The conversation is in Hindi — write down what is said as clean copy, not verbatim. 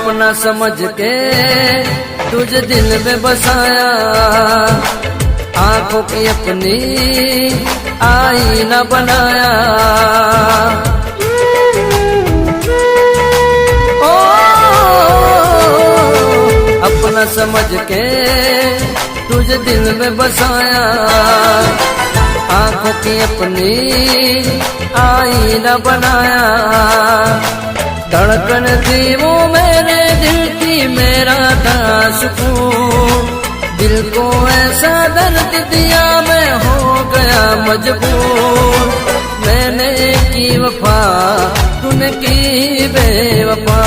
अपना समझ के तुझे दिल में बसाया, आंखों की अपनी आईना बनाया। ओ अपना समझ के तुझे दिल में बसाया, आंखों की अपनी आईना बनाया। धड़कन थी वो मेरे दिल की, मेरा था सुकून। दिल को ऐसा दर्द दिया, मैं हो गया मजबूर। मैंने की वफा, तूने की बेवफा।